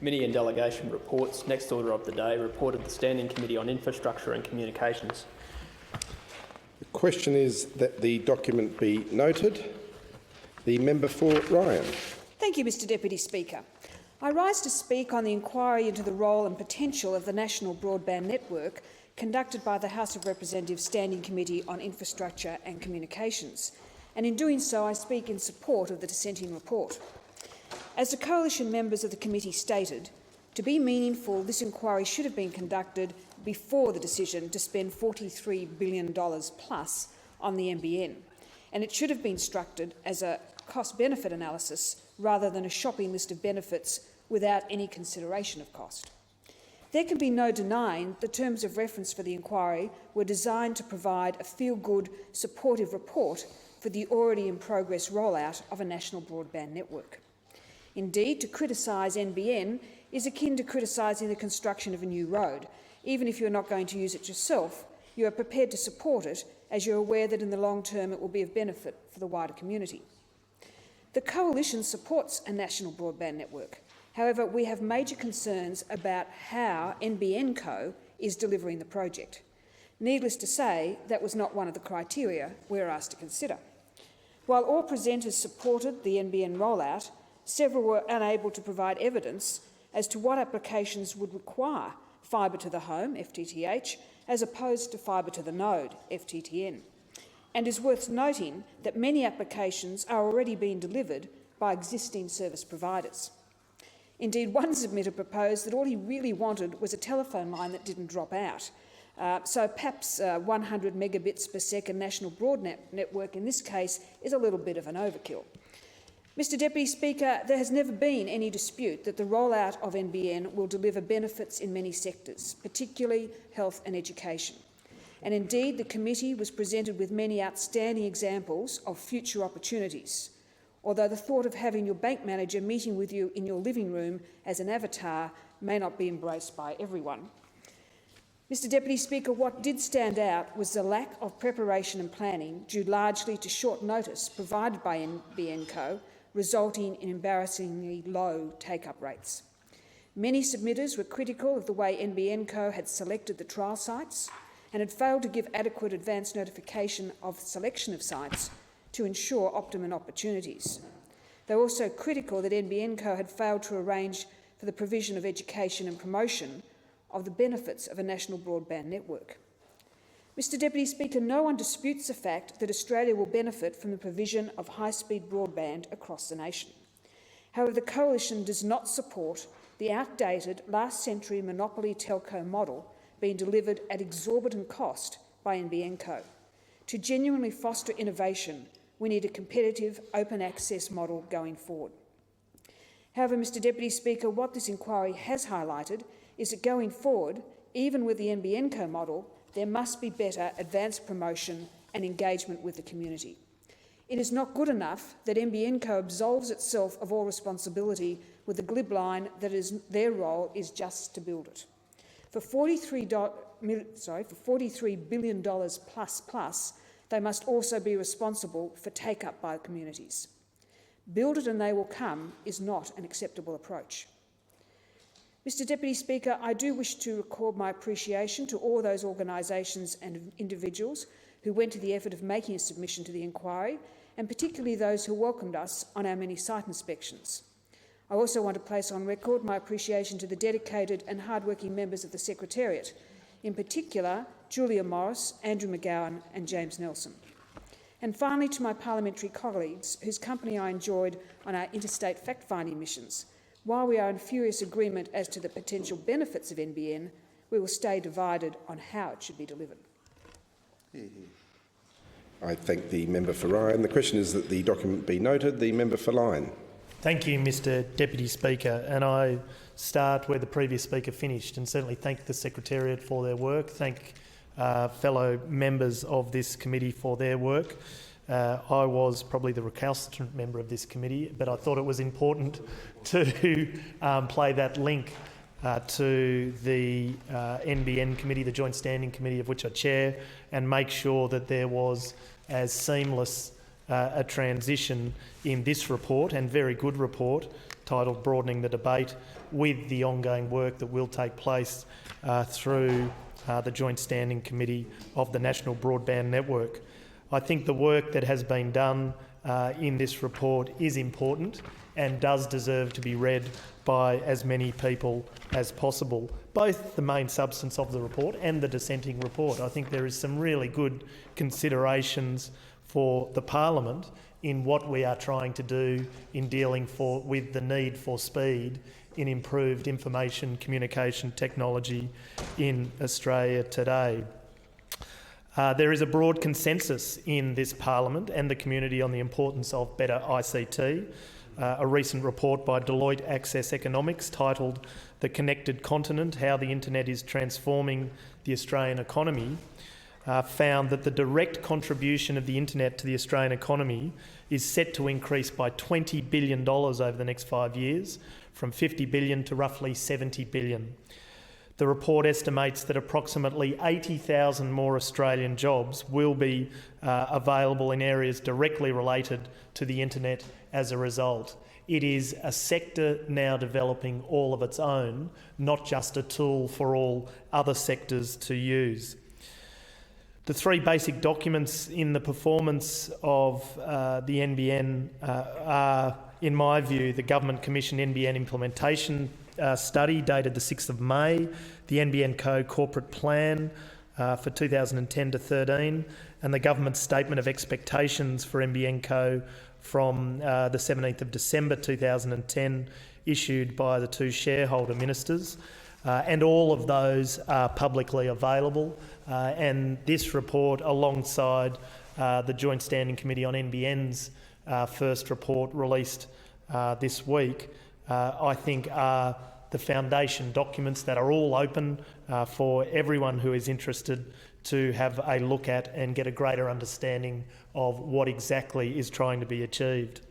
Committee and Delegation reports. Next order of the day, report of the Standing Committee on Infrastructure and Communications. The question is that the document be noted. The member for Ryan. Thank you, Mr Deputy Speaker. I rise to speak on the inquiry into the role and potential of the National Broadband Network conducted by the House of Representatives Standing Committee on Infrastructure and Communications, and in doing so I speak in support of the dissenting report. As the coalition members of the committee stated, to be meaningful, this inquiry should have been conducted before the decision to spend $43 billion plus on the NBN, and it should have been structured as a cost-benefit analysis rather than a shopping list of benefits without any consideration of cost. There can be no denying the terms of reference for the inquiry were designed to provide a feel-good, supportive report for the already in progress rollout of a national broadband network. Indeed, to criticise NBN is akin to criticising the construction of a new road. Even if you're not going to use it yourself, you are prepared to support it as you're aware that in the long term it will be of benefit for the wider community. The Coalition supports a national broadband network. However, we have major concerns about how NBN Co is delivering the project. Needless to say, that was not one of the criteria we were asked to consider. While all presenters supported the NBN rollout, several were unable to provide evidence as to what applications would require fibre to the home, FTTH, as opposed to fibre to the node, FTTN. And it is worth noting that many applications are already being delivered by existing service providers. Indeed, one submitter proposed that all he really wanted was a telephone line that didn't drop out. So perhaps 100 megabits per second national broadband network in this case is a little bit of an overkill. Mr Deputy Speaker, there has never been any dispute that the rollout of NBN will deliver benefits in many sectors, particularly health and education. And indeed, the committee was presented with many outstanding examples of future opportunities, although the thought of having your bank manager meeting with you in your living room as an avatar may not be embraced by everyone. Mr Deputy Speaker, what did stand out was the lack of preparation and planning, due largely to short notice provided by NBN Co, resulting in embarrassingly low take-up rates. Many submitters were critical of the way NBN Co had selected the trial sites and had failed to give adequate advance notification of selection of sites to ensure optimum opportunities. They were also critical that NBN Co had failed to arrange for the provision of education and promotion of the benefits of a national broadband network. Mr Deputy Speaker, no one disputes the fact that Australia will benefit from the provision of high-speed broadband across the nation. However, the Coalition does not support the outdated last-century monopoly telco model being delivered at exorbitant cost by NBN Co. To genuinely foster innovation, we need a competitive, open access model going forward. However, Mr Deputy Speaker, what this inquiry has highlighted is that going forward, even with the NBN Co model, there must be better advanced promotion and engagement with the community. It is not good enough that NBN Co absolves itself of all responsibility with the glib line that their role is just to build it. For $43 billion plus, they must also be responsible for take-up by communities. Build it and they will come is not an acceptable approach. Mr Deputy Speaker, I do wish to record my appreciation to all those organisations and individuals who went to the effort of making a submission to the inquiry, and particularly those who welcomed us on our many site inspections. I also want to place on record my appreciation to the dedicated and hard-working members of the Secretariat, in particular Julia Morris, Andrew McGowan and James Nelson. And finally to my parliamentary colleagues, whose company I enjoyed on our interstate fact-finding missions. While we are in furious agreement as to the potential benefits of NBN, we will stay divided on how it should be delivered. I thank the member for Ryan. The question is that the document be noted. The member for Lyne. Thank you, Mr Deputy Speaker. And I start where the previous speaker finished and certainly thank the Secretariat for their work, thank fellow members of this committee for their work. I was probably the recalcitrant member of this committee, but I thought it was important to play that link to the NBN committee, the Joint Standing Committee of which I chair, and make sure that there was as seamless a transition in this report, and very good report, titled Broadening the Debate, with the ongoing work that will take place through the Joint Standing Committee of the National Broadband Network. I think the work that has been done in this report is important and does deserve to be read by as many people as possible, both the main substance of the report and the dissenting report. I think there is some really good considerations for the Parliament in what we are trying to do in dealing with the need for speed in improved information communication technology in Australia today. There is a broad consensus in this Parliament and the community on the importance of better ICT. A recent report by Deloitte Access Economics titled "The Connected Continent: How the Internet is Transforming the Australian Economy" found that the direct contribution of the internet to the Australian economy is set to increase by $20 billion over the next 5 years, from $50 billion to roughly $70 billion. The report estimates that approximately 80,000 more Australian jobs will be available in areas directly related to the internet as a result. It is a sector now developing all of its own, not just a tool for all other sectors to use. The three basic documents in the performance of the NBN are, in my view, the Government Commission NBN Implementation Study dated the 6th of May, the NBN Co Corporate Plan for 2010 to 13, and the Government Statement of Expectations for NBN Co from the 17th of December 2010, issued by the two shareholder ministers. And all of those are publicly available, and this report, alongside the Joint Standing Committee on NBN's first report released this week, I think are the foundation documents that are all open for everyone who is interested to have a look at and get a greater understanding of what exactly is trying to be achieved.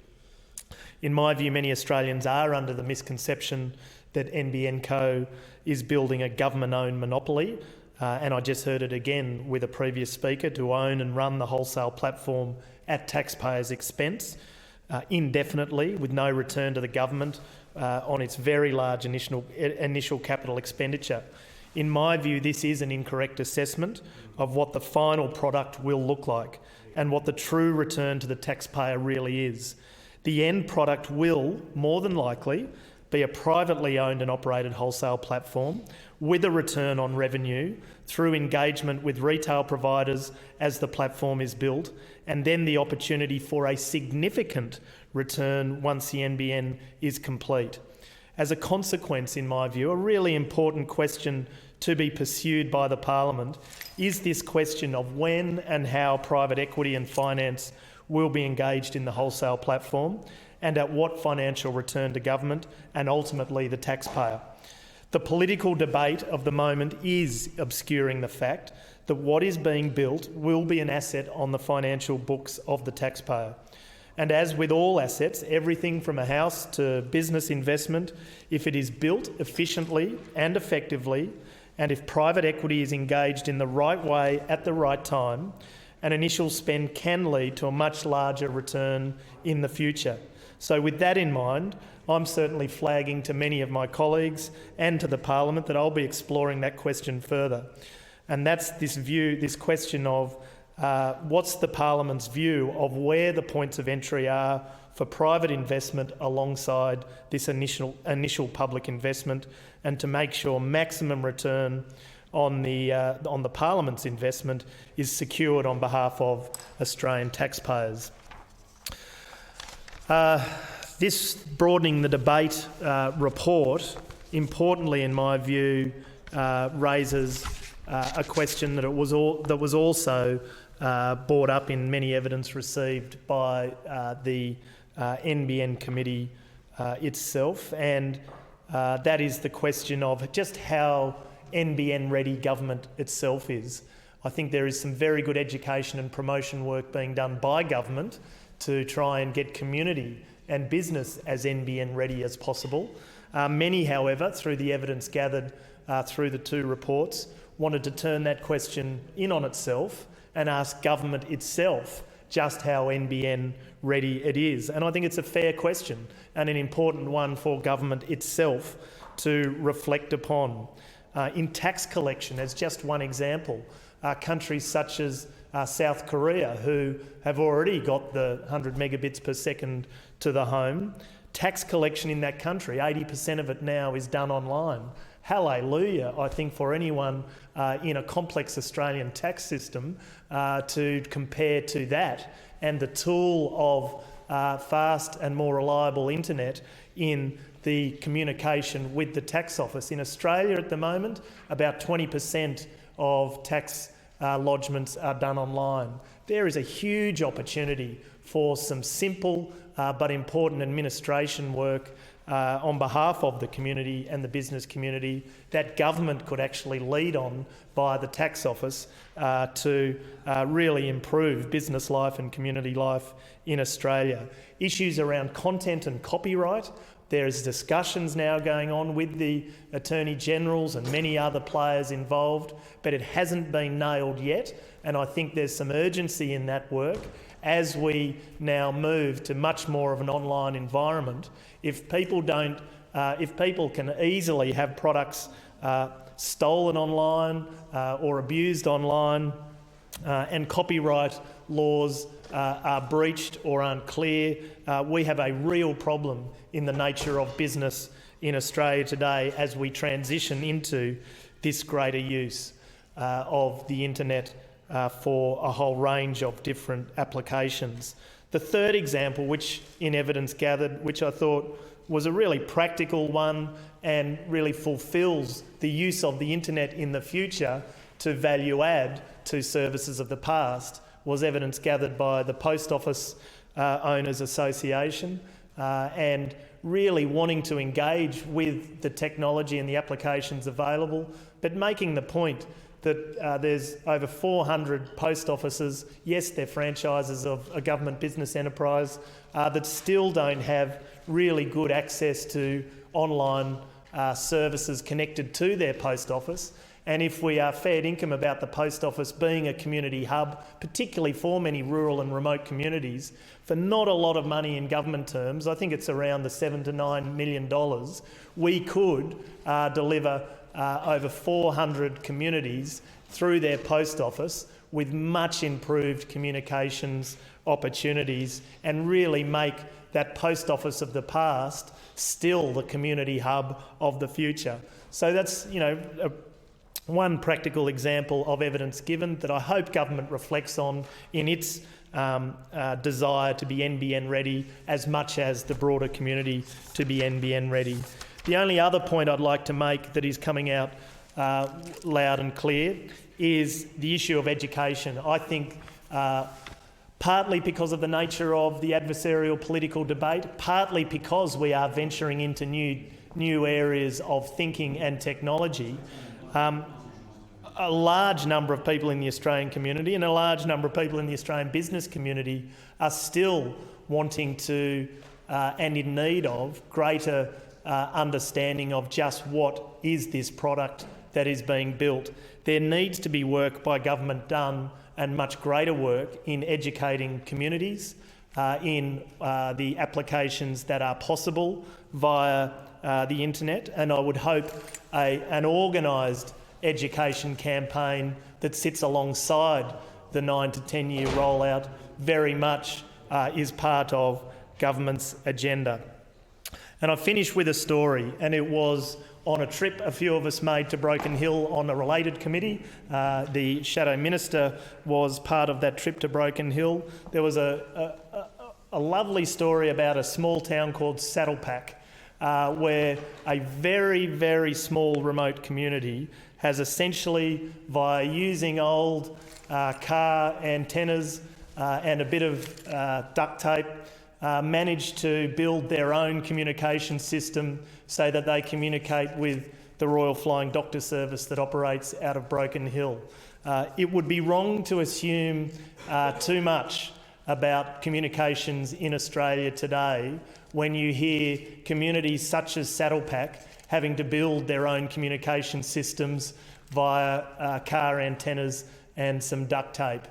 In my view, many Australians are under the misconception that NBN Co is building a government-owned monopoly, and I just heard it again with a previous speaker, to own and run the wholesale platform at taxpayers' expense indefinitely, with no return to the government on its very large initial capital expenditure. In my view, this is an incorrect assessment of what the final product will look like and what the true return to the taxpayer really is. The end product will, more than likely, be a privately owned and operated wholesale platform with a return on revenue through engagement with retail providers as the platform is built, and then the opportunity for a significant return once the NBN is complete. As a consequence, in my view, a really important question to be pursued by the Parliament is this question of when and how private equity and finance will be engaged in the wholesale platform, and at what financial return to government and ultimately the taxpayer. The political debate of the moment is obscuring the fact that what is being built will be an asset on the financial books of the taxpayer. And as with all assets, everything from a house to business investment, if it is built efficiently and effectively, and if private equity is engaged in the right way at the right time, an initial spend can lead to a much larger return in the future. So with that in mind, I'm certainly flagging to many of my colleagues and to the Parliament that I'll be exploring that question further. And that's this question of what's the Parliament's view of where the points of entry are for private investment alongside this initial public investment, and to make sure maximum return on the Parliament's investment is secured on behalf of Australian taxpayers. This Broadening the Debate report, importantly in my view, raises a question that was also brought up in many evidence received by the NBN committee itself, and that is the question of just how NBN-ready government itself is. I think there is some very good education and promotion work being done by government to try and get community and business as NBN-ready as possible. Many, however, through the evidence gathered through the two reports, wanted to turn that question in on itself and ask government itself just how NBN ready it is. And I think it's a fair question and an important one for government itself to reflect upon. In tax collection, as just one example, countries such as South Korea, who have already got the 100 megabits per second to the home, tax collection in that country, 80% of it now is done online. Hallelujah, I think, for anyone in a complex Australian tax system to compare to that, and the tool of fast and more reliable internet in the communication with the tax office. In Australia at the moment, about 20% of tax lodgements are done online. There is a huge opportunity for some simple but important administration work on behalf of the community and the business community that government could actually lead on by the tax office to really improve business life and community life in Australia. Issues around content and copyright. There's discussions now going on with the Attorney Generals and many other players involved, but it hasn't been nailed yet, and I think there's some urgency in that work as we now move to much more of an online environment. If people can easily have products stolen online or abused online, and copyright laws are breached or unclear, we have a real problem in the nature of business in Australia today as we transition into this greater use of the internet for a whole range of different applications. The third example, which in evidence gathered, which I thought was a really practical one and really fulfills the use of the internet in the future to value add to services of the past, was evidence gathered by the Post Office Owners Association and really wanting to engage with the technology and the applications available, but making the point that there's over 400 post offices, yes, they're franchises of a government business enterprise, that still don't have really good access to online services connected to their post office. And if we are fair income about the post office being a community hub, particularly for many rural and remote communities, for not a lot of money in government terms, I think it's around the $7 to $9 million, we could deliver over 400 communities through their post office with much improved communications opportunities and really make that post office of the past still the community hub of the future. So that's, one practical example of evidence given that I hope government reflects on in its desire to be NBN ready as much as the broader community to be NBN ready. The only other point I'd like to make that is coming out loud and clear is the issue of education. I think partly because of the nature of the adversarial political debate, partly because we are venturing into new areas of thinking and technology, a large number of people in the Australian community and a large number of people in the Australian business community are still wanting to and in need of greater understanding of just what is this product that is being built. There needs to be work by government done and much greater work in educating communities in the applications that are possible via the internet, and I would hope an organised education campaign that sits alongside the 9 to 10 year rollout very much is part of government's agenda. And I finish with a story, and it was on a trip a few of us made to Broken Hill on a related committee. The Shadow Minister was part of that trip to Broken Hill. There was a lovely story about a small town called Saddlepack, where a very, very small remote community has essentially, via using old car antennas and a bit of duct tape, managed to build their own communication system so that they communicate with the Royal Flying Doctor Service that operates out of Broken Hill. It would be wrong to assume too much about communications in Australia today when you hear communities such as Saddlepack having to build their own communication systems via car antennas and some duct tape.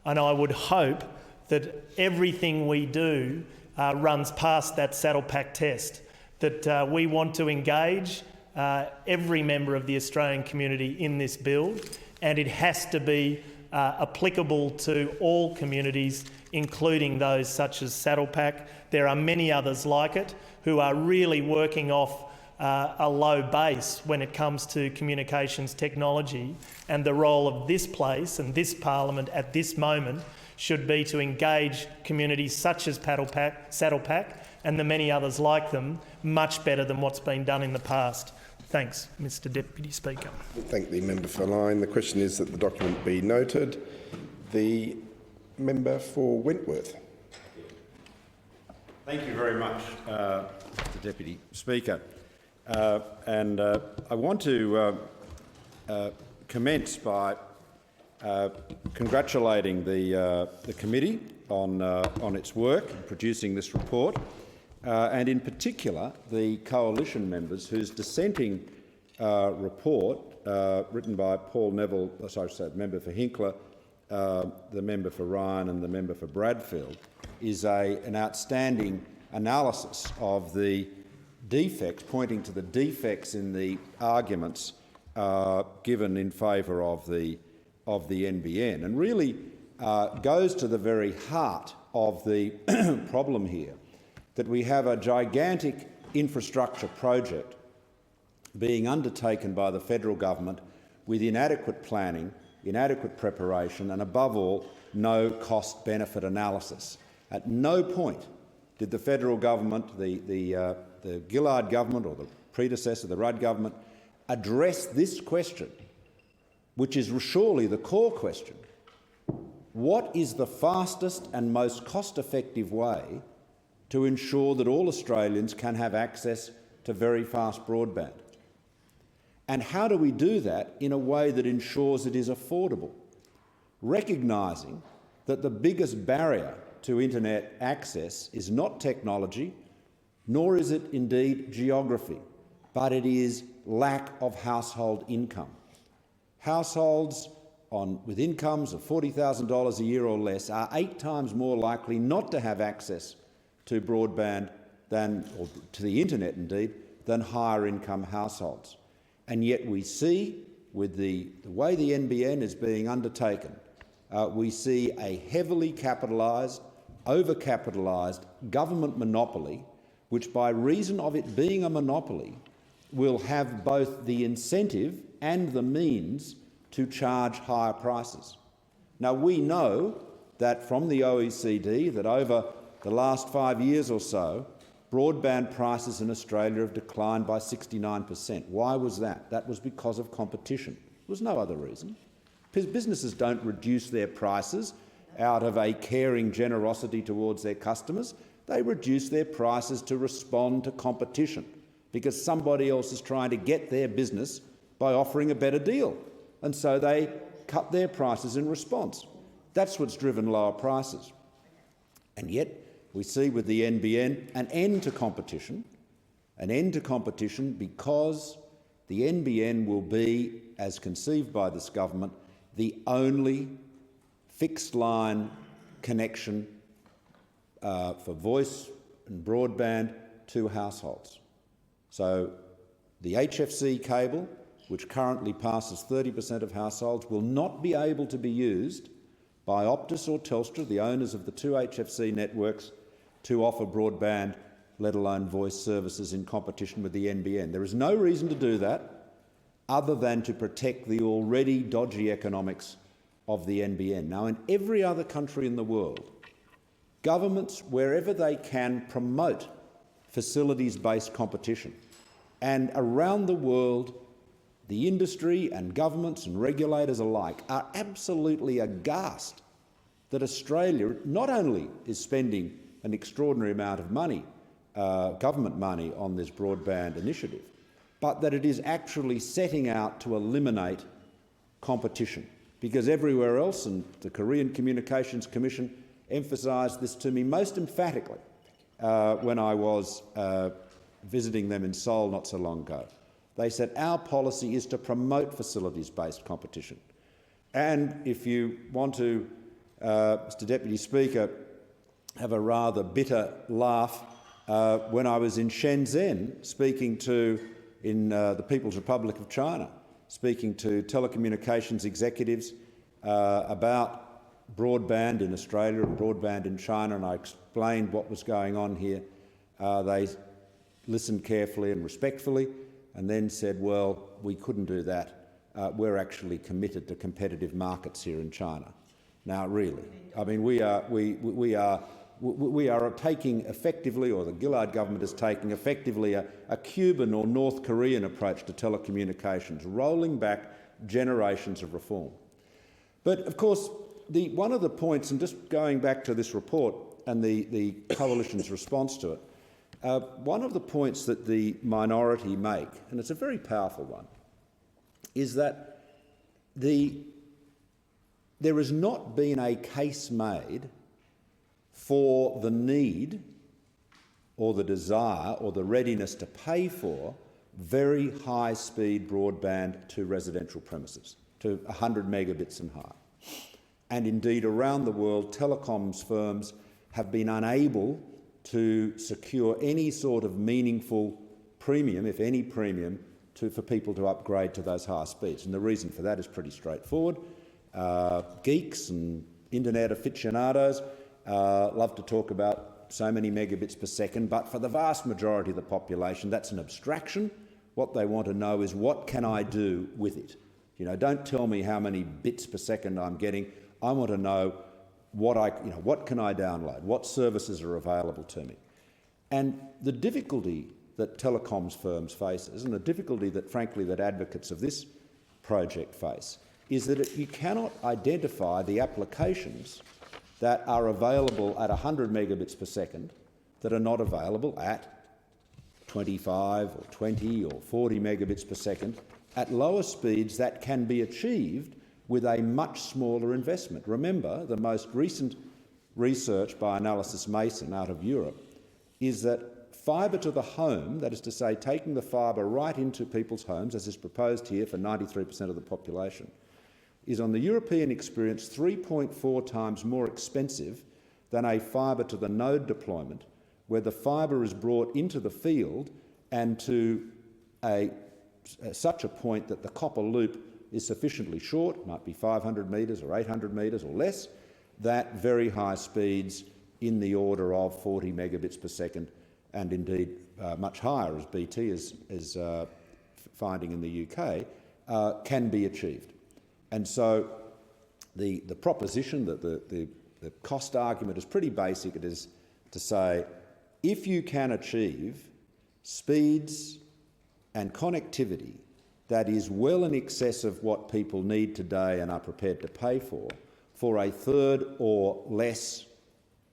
And I would hope that everything we do runs past that saddle pack test, that we want to engage every member of the Australian community in this bill, and it has to be applicable to all communities, including those such as Saddlepack. There are many others like it who are really working off a low base when it comes to communications technology, and the role of this place and this parliament at this moment should be to engage communities such as Saddlepack and the many others like them much better than what's been done in the past. Thanks, Mr Deputy Speaker. Thank the member for Lyne. The question is that the document be noted. The member for Wentworth. Thank you very much, Mr Deputy Speaker. I want to commence by congratulating the committee on its work in producing this report, and in particular the coalition members whose dissenting report, written by Paul Neville, the member for Hinkler, the member for Ryan and the member for Bradfield, is an outstanding analysis of the defects, pointing to the defects in the arguments given in favour of the NBN, and really goes to the very heart of the problem here, that we have a gigantic infrastructure project being undertaken by the federal government with inadequate planning, inadequate preparation and, above all, no cost-benefit analysis. At no point did the federal government, the Gillard government or the predecessor, the Rudd government, address this question, which is surely the core question. What is the fastest and most cost-effective way to ensure that all Australians can have access to very fast broadband? And how do we do that in a way that ensures it is affordable, recognising that the biggest barrier to internet access is not technology, nor is it indeed geography, but it is lack of household income. Households with incomes of $40,000 a year or less are 8 times more likely not to have access to broadband or to the internet indeed, than higher income households. And yet we see, with the way the NBN is being undertaken, we see a heavily capitalised, over-capitalised government monopoly, which by reason of it being a monopoly will have both the incentive and the means to charge higher prices. Now, we know that from the OECD that over the last 5 years or so, broadband prices in Australia have declined by 69%. Why was that? That was because of competition. There was no other reason. Because businesses don't reduce their prices out of a caring generosity towards their customers. They reduce their prices to respond to competition, because somebody else is trying to get their business by offering a better deal. And so they cut their prices in response. That's what's driven lower prices. And yet we see with the NBN an end to competition because the NBN will be, as conceived by this government, the only fixed-line connection for voice and broadband to households. So the HFC cable, which currently passes 30% of households, will not be able to be used by Optus or Telstra, the owners of the 2 HFC networks, to offer broadband, let alone voice services, in competition with the NBN. There is no reason to do that other than to protect the already dodgy economics of the NBN. Now, in every other country in the world, governments, wherever they can, promote facilities-based competition. And around the world, the industry and governments and regulators alike are absolutely aghast that Australia not only is spending an extraordinary amount of money, government money, on this broadband initiative, but that it is actually setting out to eliminate competition. Because everywhere else, and the Korean Communications Commission emphasised this to me most emphatically when I was visiting them in Seoul not so long ago. They said our policy is to promote facilities-based competition. And if you want to Mr Deputy Speaker, have a rather bitter laugh when I was in Shenzhen speaking to, in the People's Republic of China, speaking to telecommunications executives about broadband in Australia and broadband in China, and I explained what was going on here. They listened carefully and respectfully and then said, well, we couldn't do that. We're actually committed to competitive markets here in China. Now, really, I mean, we are taking effectively, or the Gillard government is taking effectively, a Cuban or North Korean approach to telecommunications, rolling back generations of reform. But of course, one of the points, and just going back to this report and the Coalition's response to it, one of the points that the minority make, and it's a very powerful one, is that there has not been a case made for the need or the desire or the readiness to pay for very high-speed broadband to residential premises, to 100 megabits and higher. And indeed, around the world, telecoms firms have been unable to secure any sort of meaningful premium, if any premium, for people to upgrade to those higher speeds. And the reason for that is pretty straightforward. Geeks and internet aficionados love to talk about so many megabits per second, but for the vast majority of the population, that's an abstraction. What they want to know is, what can I do with it? You know, don't tell me how many bits per second I'm getting. I want to know what can I download, what services are available to me. And the difficulty that telecoms firms faces, and the difficulty that, frankly, that advocates of this project face, is that you cannot identify the applications that are available at 100 megabits per second that are not available at 25 or 20 or 40 megabits per second at lower speeds that can be achieved with a much smaller investment. Remember, the most recent research by Analysis Mason out of Europe is that fibre to the home, that is to say taking the fibre right into people's homes, as is proposed here for 93% of the population, is, on the European experience, 3.4 times more expensive than a fibre to the node deployment, where the fibre is brought into the field and to such a point that the copper loop is sufficiently short, might be 500 metres or 800 metres or less, that very high speeds in the order of 40 megabits per second, and indeed much higher, as BT is finding in the UK, can be achieved. And so the proposition, that the cost argument is pretty basic. It is to say, if you can achieve speeds and connectivity that is well in excess of what people need today and are prepared to pay for a third or less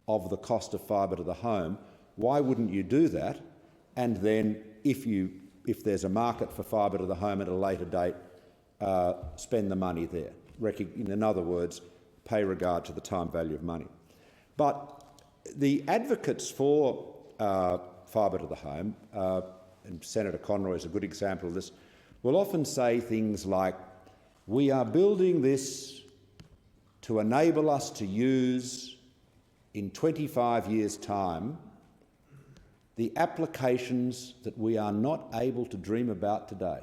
of the cost of fibre to the home, why wouldn't you do that? And then, if there's a market for fibre to the home at a later date, spend the money there. In other words, pay regard to the time value of money. But the advocates for fibre to the home, and Senator Conroy is a good example of this, will often say things like, we are building this to enable us to use, in 25 years' time, the applications that we are not able to dream about today.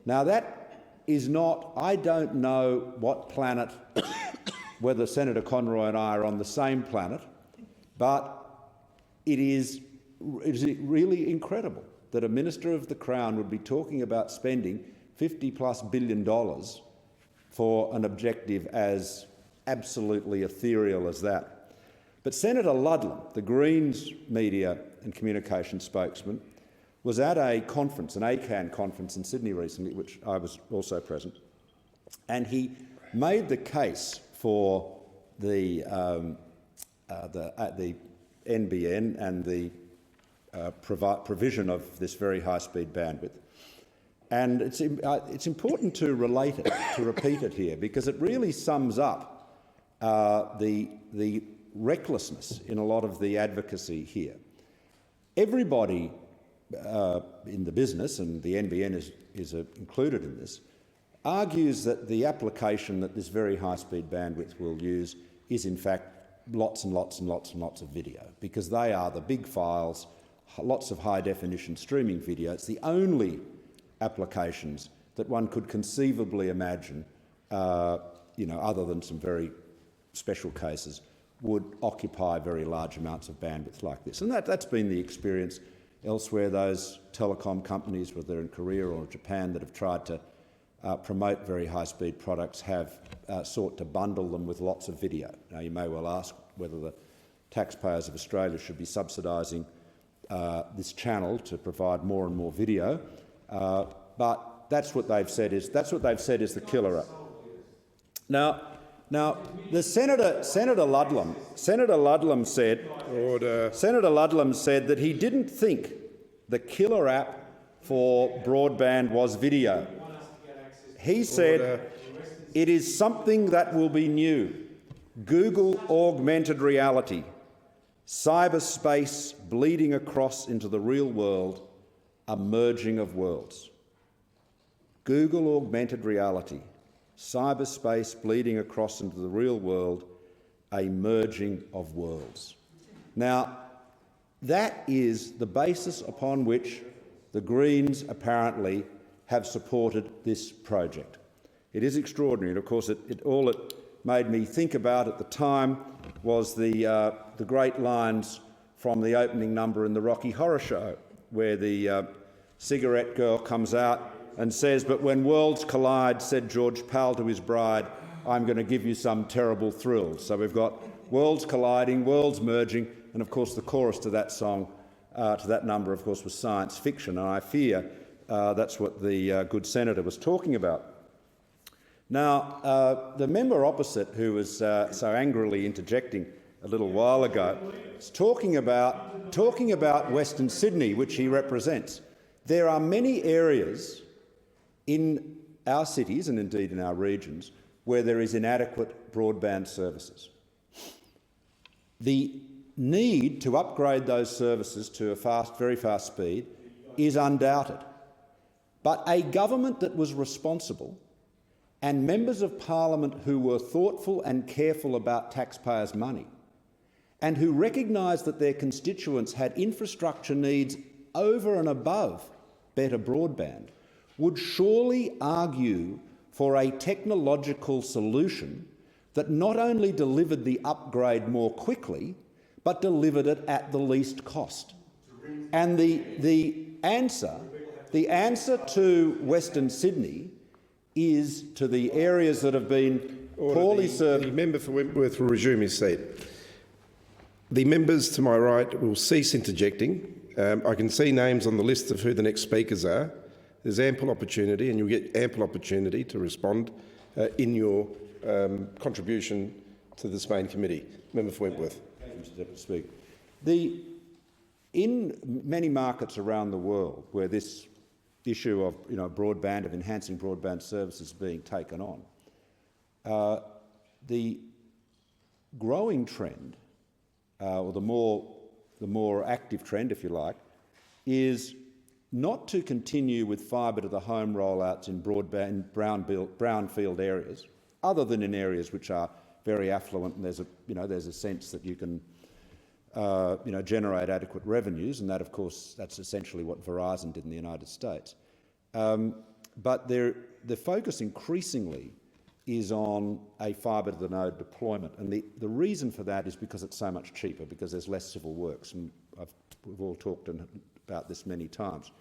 Now, that is not, I don't know what planet, whether Senator Conroy and I are on the same planet, but it is really incredible that a Minister of the Crown would be talking about spending $50+ billion for an objective as absolutely ethereal as that. But Senator Ludlam, the Greens media and communications spokesman, was at a conference, an ACAN conference in Sydney recently, which I was also present, and he made the case for the NBN and the provision of this very high-speed bandwidth. And it's important to relate it, to repeat it here, because it really sums up the recklessness in a lot of the advocacy here. Everybody in the business, and the NBN is included in this, argues that the application that this very high-speed bandwidth will use is in fact lots and lots and lots and lots of video, because they are the big files, lots of high-definition streaming video. It's the only applications that one could conceivably imagine, other than some very special cases, would occupy very large amounts of bandwidth like this. And that's been the experience elsewhere. Those telecom companies, whether they're in Korea or Japan, that have tried to promote very high-speed products have sought to bundle them with lots of video. Now, you may well ask whether the taxpayers of Australia should be subsidising this channel to provide more and more video, but that's what they've said is the killer app. Now, the Senator Ludlam said that he didn't think the killer app for broadband was video. He said it is something that will be new. Google augmented reality, cyberspace bleeding across into the real world, a merging of worlds. Google augmented reality, cyberspace bleeding across into the real world, a merging of worlds. Now, that is the basis upon which the Greens apparently have supported this project. It is extraordinary, and of course all it made me think about at the time was the great lines from the opening number in the Rocky Horror Show, where the cigarette girl comes out and says, "But when worlds collide," said George Pal to his bride, "I'm going to give you some terrible thrill." So we've got worlds colliding, worlds merging, and of course the chorus to that song, to that number, of course, was science fiction, and I fear that's what the good senator was talking about. Now, the member opposite, who was so angrily interjecting a little while ago, is talking about Western Sydney, which he represents. There are many areas in our cities, and indeed in our regions, where there is inadequate broadband services. The need to upgrade those services to a very fast speed is undoubted. But a government that was responsible and members of parliament who were thoughtful and careful about taxpayers' money and who recognised that their constituents had infrastructure needs over and above better broadband would surely argue for a technological solution that not only delivered the upgrade more quickly, but delivered it at the least cost. And the answer to Western Sydney is to the areas that have been poorly served. The member for Wentworth will resume his seat. The members to my right will cease interjecting. I can see names on the list of who the next speakers are. There's ample opportunity, and you'll get ample opportunity to respond in your contribution to this main committee. Member for Wentworth. Thank you, Mr Deputy Speaker. In many markets around the world where this issue of broadband, of enhancing broadband services being taken on, the growing trend, or the more active trend, if you like, is not to continue with fibre to the home rollouts in broadband brownfield areas, other than in areas which are very affluent and there's a sense that you can generate adequate revenues, and that, of course, that's essentially what Verizon did in the United States. But the focus increasingly is on a fibre to the node deployment, and the reason for that is because it's so much cheaper, because there's less civil works, and we've all talked about this many times.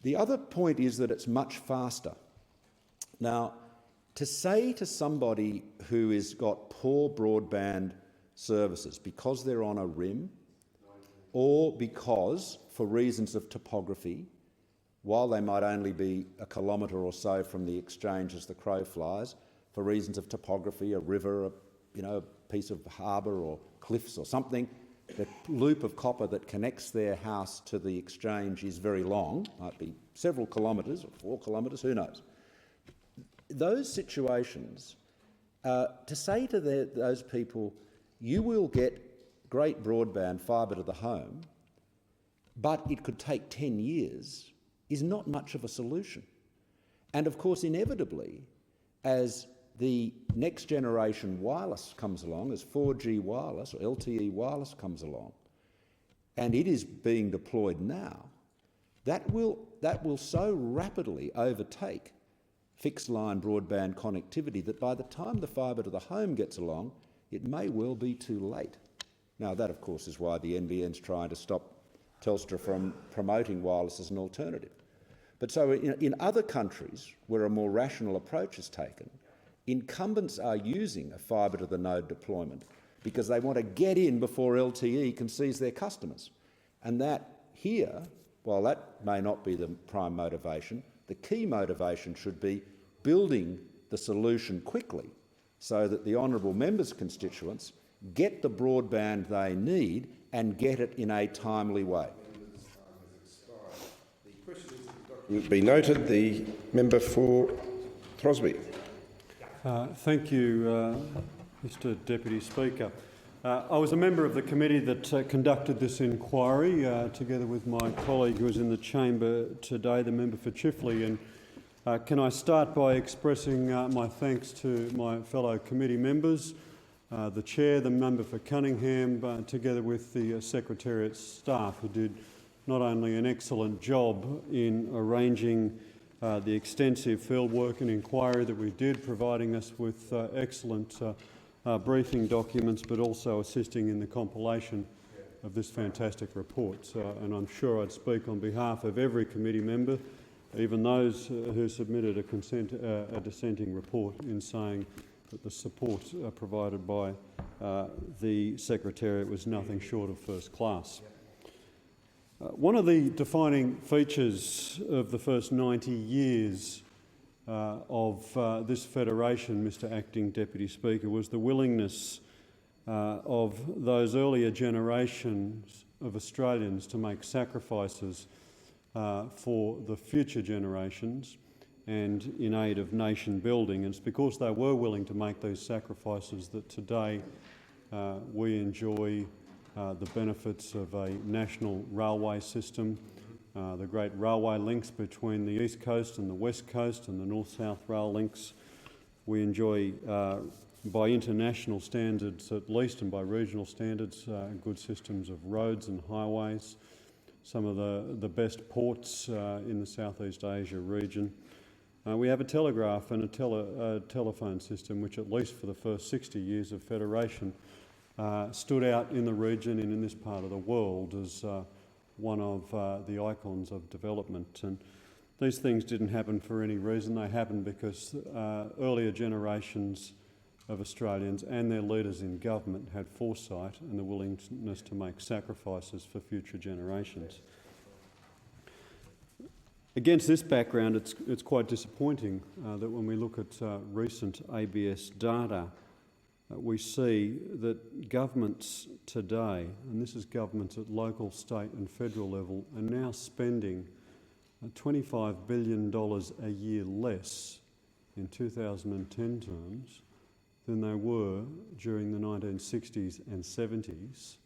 The other point is that it's much faster. Now, to say to somebody who has got poor broadband services because they're on a rim, or because, for reasons of topography, while they might only be a kilometre or so from the exchange as the crow flies, for reasons of topography, a river, a piece of harbour or cliffs or something, the loop of copper that connects their house to the exchange is very long, might be several kilometres or 4 kilometres, who knows. Those situations, to say to those people, you will get great broadband fibre to the home, but it could take 10 years, is not much of a solution. And of course, inevitably, as the next generation wireless comes along, as 4G wireless or LTE wireless comes along, and it is being deployed now, that will so rapidly overtake fixed line broadband connectivity that by the time the fibre to the home gets along, it may well be too late. Now, that of course is why the NBN's trying to stop Telstra from promoting wireless as an alternative. But so in other countries where a more rational approach is taken, incumbents are using a fibre to the node deployment because they want to get in before LTE can seize their customers. And that here, while that may not be the prime motivation, the key motivation should be building the solution quickly so that the honourable member's constituents get the broadband they need and get it in a timely way. Be noted. The member for Throsby. Thank you, Mr Deputy Speaker. I was a member of the committee that conducted this inquiry together with my colleague who is in the chamber today, the member for Chifley. And can I start by expressing my thanks to my fellow committee members, the chair, the member for Cunningham, together with the Secretariat staff who did not only an excellent job in arranging the extensive fieldwork and inquiry that we did, providing us with excellent briefing documents, but also assisting in the compilation of this fantastic report. And I'm sure I'd speak on behalf of every committee member, even those who submitted a dissenting report, in saying that the support provided by the Secretariat was nothing short of first class. One of the defining features of the first 90 years of this federation, Mr Acting Deputy Speaker, was the willingness of those earlier generations of Australians to make sacrifices for the future generations and in aid of nation building. And it's because they were willing to make those sacrifices that today we enjoy the benefits of a national railway system, the great railway links between the East Coast and the West Coast and the North-South rail links. We enjoy, by international standards at least and by regional standards, good systems of roads and highways, some of the best ports in the Southeast Asia region. We have a telegraph and a telephone system which, at least for the first 60 years of federation, stood out in the region and in this part of the world as one of the icons of development. And these things didn't happen for any reason. They happened because earlier generations of Australians and their leaders in government had foresight and the willingness to make sacrifices for future generations. Against this background, it's quite disappointing that when we look at recent ABS data, we see that governments today, and this is governments at local, state and federal level, are now spending $25 billion a year less in 2010 terms than they were during the 1960s and 70s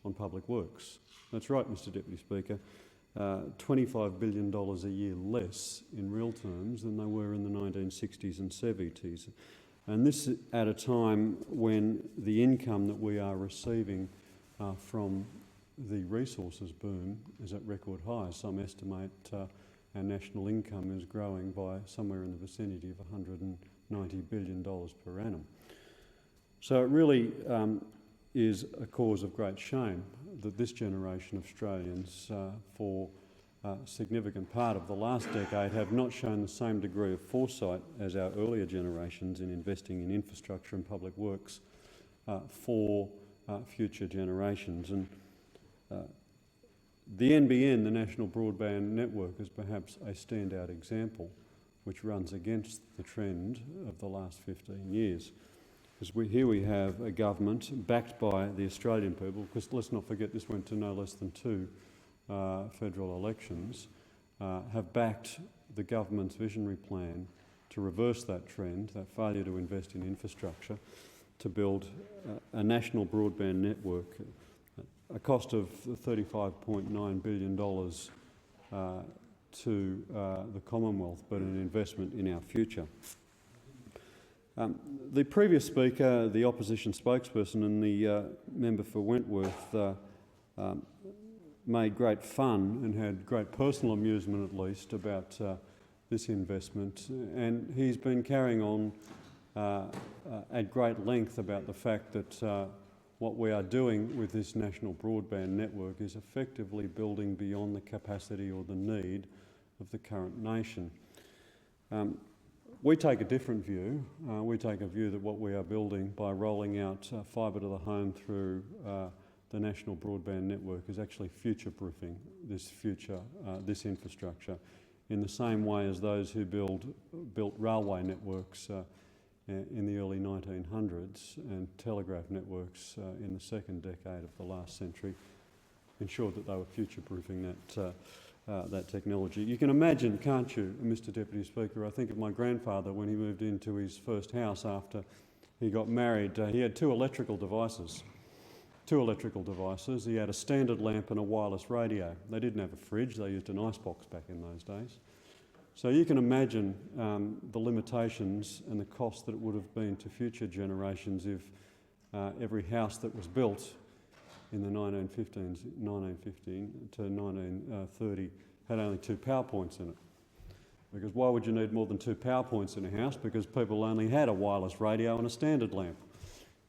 on public works. That's right, Mr Deputy Speaker. $25 billion a year less in real terms than they were in the 1960s and 70s. And this at a time when the income that we are receiving from the resources boom is at record highs. Some estimate our national income is growing by somewhere in the vicinity of $190 billion per annum. So it really is a cause of great shame that this generation of Australians, for a significant part of the last decade, have not shown the same degree of foresight as our earlier generations in investing in infrastructure and public works for future generations. And the NBN, the National Broadband Network, is perhaps a standout example which runs against the trend of the last 15 years. Because here we have a government backed by the Australian people, because let's not forget this went to no less than 2 federal elections, have backed the government's visionary plan to reverse that trend, that failure to invest in infrastructure, to build a national broadband network, a cost of $35.9 billion to the Commonwealth, but an investment in our future. The previous speaker, the opposition spokesperson and the member for Wentworth made great fun and had great personal amusement, at least, about this investment, and he's been carrying on at great length about the fact that what we are doing with this national broadband network is effectively building beyond the capacity or the need of the current nation. We take a different view. We take a view that what we are building by rolling out fibre to the home through the national broadband network is actually future-proofing this infrastructure in the same way as those who built railway networks in the early 1900s and telegraph networks in the second decade of the last century ensured that they were future-proofing that technology. You can imagine, can't you, Mr Deputy Speaker, I think of my grandfather when he moved into his first house after he got married. He had two electrical devices. He had a standard lamp and a wireless radio. They didn't have a fridge, they used an icebox back in those days. So you can imagine the limitations and the cost that it would have been to future generations if every house that was built in the 1915 to 1930 had only 2 power points in it. Because why would you need more than 2 power points in a house? Because people only had a wireless radio and a standard lamp.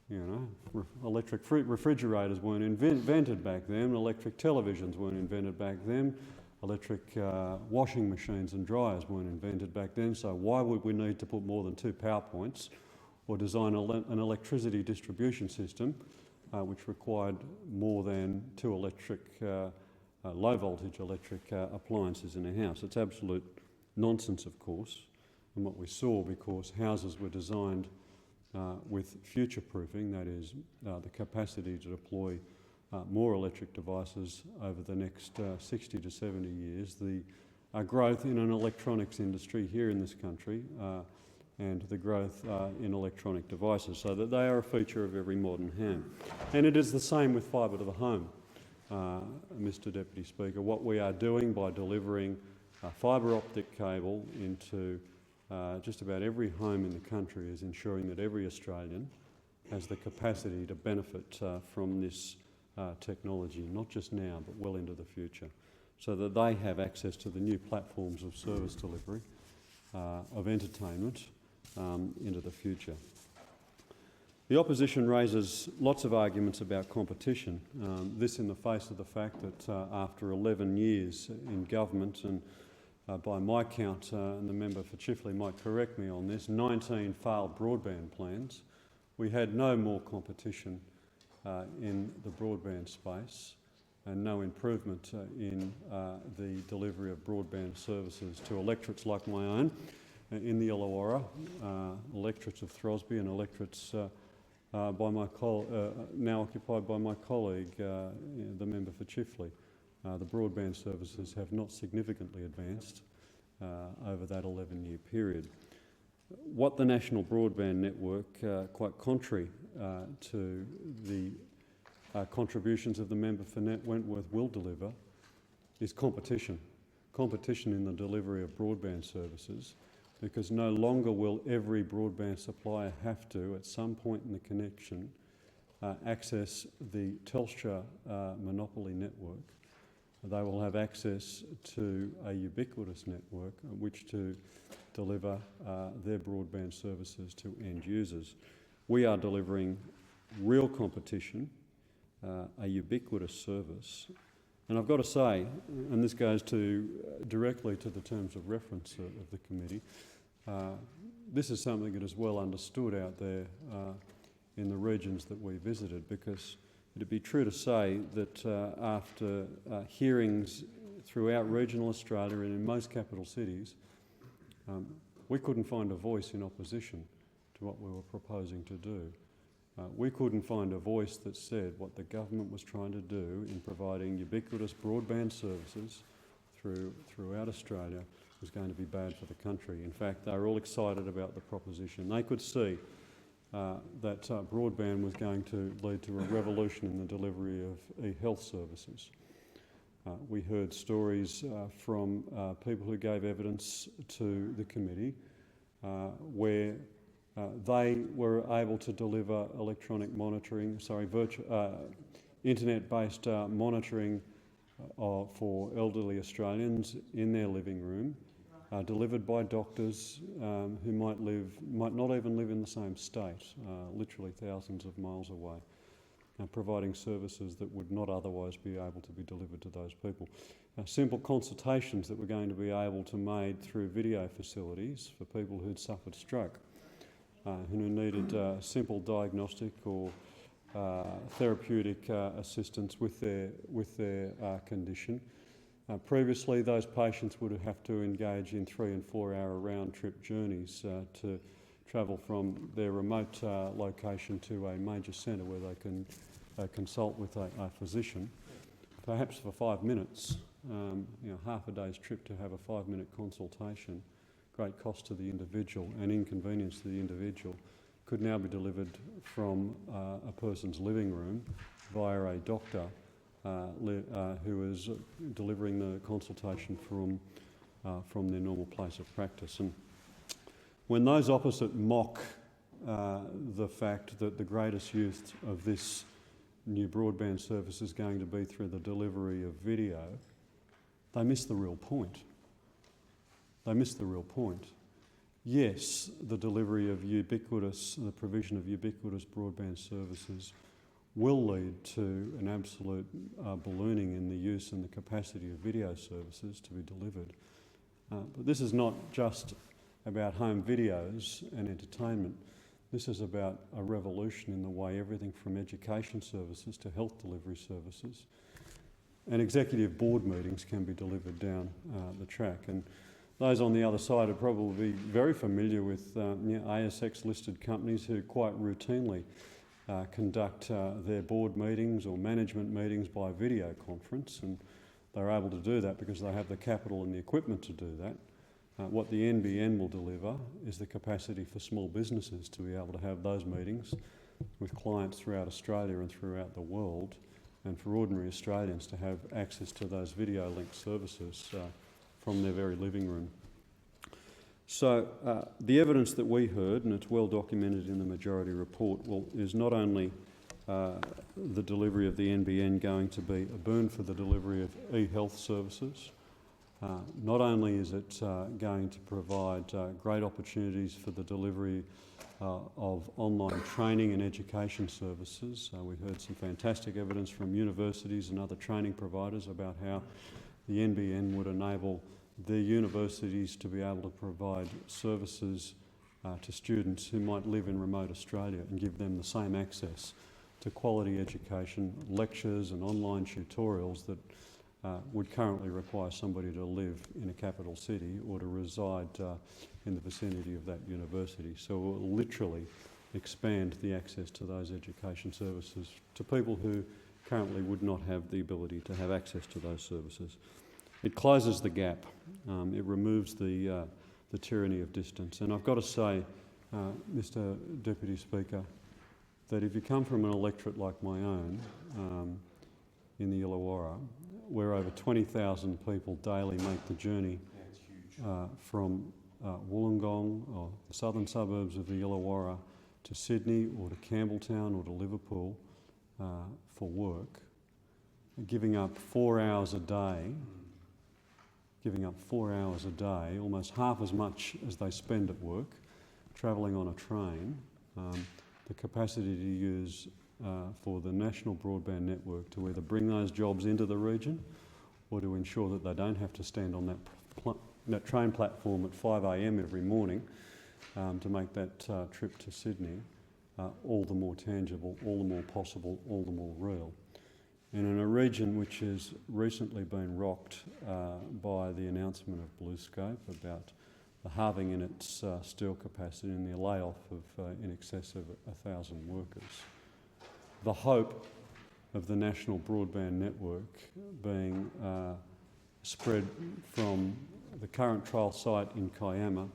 You know, electric refrigerators weren't invented back then, electric televisions weren't invented back then, electric washing machines and dryers weren't invented back then, so why would we need to put more than 2 power points or design an electricity distribution system which required more than 2 low voltage electric appliances in a house? It's absolute nonsense, of course, and what we saw, because houses were designed with future-proofing, that is, the capacity to deploy more electric devices over the next 60 to 70 years, the growth in an electronics industry here in this country and the growth in electronic devices, so that they are a feature of every modern home. And it is the same with fibre to the home, Mr Deputy Speaker. What we are doing by delivering fibre optic cable into just about every home in the country is ensuring that every Australian has the capacity to benefit from this technology, not just now but well into the future, so that they have access to the new platforms of service delivery, of entertainment into the future. The opposition raises lots of arguments about competition, this in the face of the fact that after 11 years in government, and by my count, and the member for Chifley might correct me on this, 19 failed broadband plans, we had no more competition in the broadband space and no improvement in the delivery of broadband services to electorates like my own in the Illawarra, electorates of Throsby and electorates now occupied by my colleague, the member for Chifley. The broadband services have not significantly advanced over that 11-year period. What the National Broadband Network, quite contrary to the contributions of the member for Wentworth, will deliver is competition. Competition in the delivery of broadband services, because no longer will every broadband supplier have to, at some point in the connection, access the Telstra monopoly network. They will have access to a ubiquitous network which to deliver their broadband services to end users. We are delivering real competition, a ubiquitous service, and I've got to say, and this goes directly to the terms of reference of the committee, this is something that is well understood out there in the regions that we visited, because it'd be true to say that after hearings throughout regional Australia and in most capital cities, we couldn't find a voice in opposition to what we were proposing to do. We couldn't find a voice that said what the government was trying to do in providing ubiquitous broadband services throughout Australia was going to be bad for the country. In fact, they were all excited about the proposition. They could see that broadband was going to lead to a revolution in the delivery of e-health services. We heard stories from people who gave evidence to the committee where they were able to deliver electronic monitoring, internet-based monitoring for elderly Australians in their living room, delivered by doctors who might not even live in the same state, literally thousands of miles away, providing services that would not otherwise be able to be delivered to those people. Simple consultations that were going to be able to be made through video facilities for people who'd suffered stroke, who needed simple diagnostic or therapeutic assistance with their condition. Previously, those patients would have to engage in 3 and 4 hour round-trip journeys to travel from their remote location to a major centre where they can consult with a physician, perhaps for 5 minutes. Half a day's trip to have a 5-minute consultation, great cost to the individual and inconvenience to the individual, could now be delivered from a person's living room via a doctor who is delivering the consultation from their normal place of practice. And when those opposite mock the fact that the greatest use of this new broadband service is going to be through the delivery of video, they miss the real point. They miss the real point. Yes, the delivery of the provision of ubiquitous broadband services will lead to an absolute ballooning in the use and the capacity of video services to be delivered. But this is not just about home videos and entertainment. This is about a revolution in the way everything from education services to health delivery services and executive board meetings can be delivered down the track. And those on the other side are probably very familiar with ASX-listed companies who quite routinely conduct their board meetings or management meetings by video conference, and they're able to do that because they have the capital and the equipment to do that. What the NBN will deliver is the capacity for small businesses to be able to have those meetings with clients throughout Australia and throughout the world, and for ordinary Australians to have access to those video link services from their very living room. So the evidence that we heard, and it's well documented in the majority report, is not only the delivery of the NBN going to be a boon for the delivery of e-health services, not only is it going to provide great opportunities for the delivery of online training and education services. We heard some fantastic evidence from universities and other training providers about how the NBN would enable their universities to be able to provide services to students who might live in remote Australia and give them the same access to quality education, lectures and online tutorials that would currently require somebody to live in a capital city or to reside in the vicinity of that university. So it will literally expand the access to those education services to people who currently would not have the ability to have access to those services. It closes the gap. It removes the tyranny of distance. And I've got to say, Mr Deputy Speaker, that if you come from an electorate like my own in the Illawarra, where over 20,000 people daily make the journey from Wollongong or the southern suburbs of the Illawarra to Sydney or to Campbelltown or to Liverpool for work, giving up 4 hours a day, almost half as much as they spend at work, travelling on a train, the capacity to use for the national broadband network to either bring those jobs into the region or to ensure that they don't have to stand on that train platform at 5 a.m. every morning to make that trip to Sydney, all the more tangible, all the more possible, all the more real. And in a region which has recently been rocked by the announcement of BlueScope about the halving in its steel capacity and the layoff of in excess of 1,000 workers. The hope of the national broadband network being spread from the current trial site in Kiama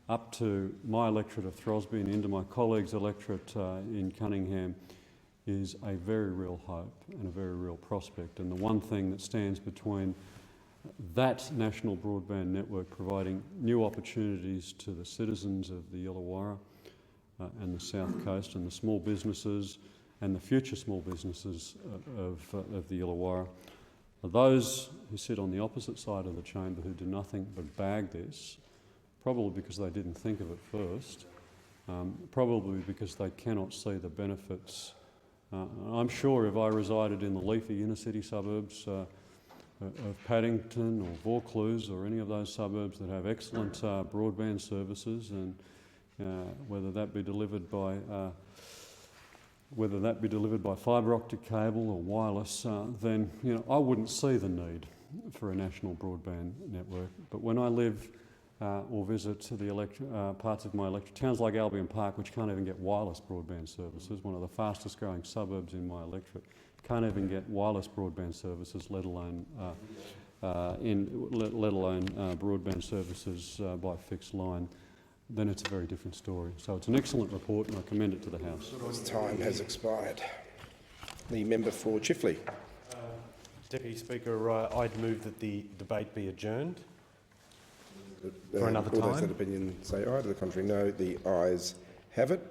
up to my electorate of Throsby and into my colleagues' electorate in Cunningham is a very real hope and a very real prospect. And the one thing that stands between that national broadband network providing new opportunities to the citizens of the Illawarra and the South Coast and the small businesses and the future small businesses of the Illawarra are those who sit on the opposite side of the chamber who do nothing but bag this, probably because they didn't think of it first, probably because they cannot see the benefits. I'm sure if I resided in the leafy inner city suburbs of Paddington or Vaucluse or any of those suburbs that have excellent broadband services, and whether that be delivered by fibre optic cable or wireless, then I wouldn't see the need for a national broadband network. But when I live or visit the parts of my electorate, towns like Albion Park, which can't even get wireless broadband services, one of the fastest growing suburbs in my electorate, can't even get wireless broadband services, let alone broadband services by fixed line, then it's a very different story. So it's an excellent report and I commend it to the House. Time has expired. The member for Chifley. Deputy Speaker, I'd move that the debate be adjourned for another All time. those that opinion say aye. To the contrary, no. The ayes have it.